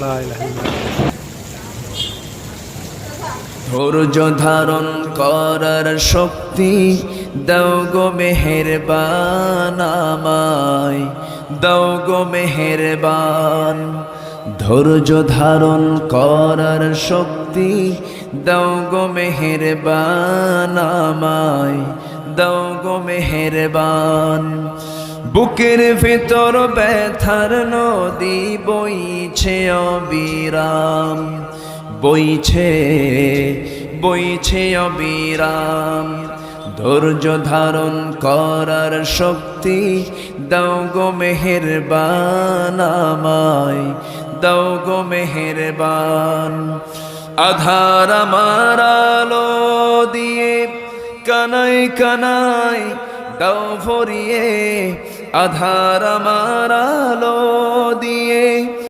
লা ইলাহা ইল্লাল্লাহ। ধৈর্য ধারণ করার শক্তি দাও গো মেহেরবান আমায়, দাও গো মেহেরবান। ধৈর্য ধারণ করার শক্তি দাও গো মেহেরবান আমায়, দাও গো মেহেরবান। বুকের ভেতর ব্যথার নদী বইছে অবিরাম, বইছে বইছে অবিরাম। ধৈর্য ধারণ করার শক্তি দাও গো মেহেরবান আমায়, দাও গো মেহেরবান। আধার আমার আলো দিয়ে কানাই কানাই দাও ভরিয়ে, আধার আমার আলো দিয়ে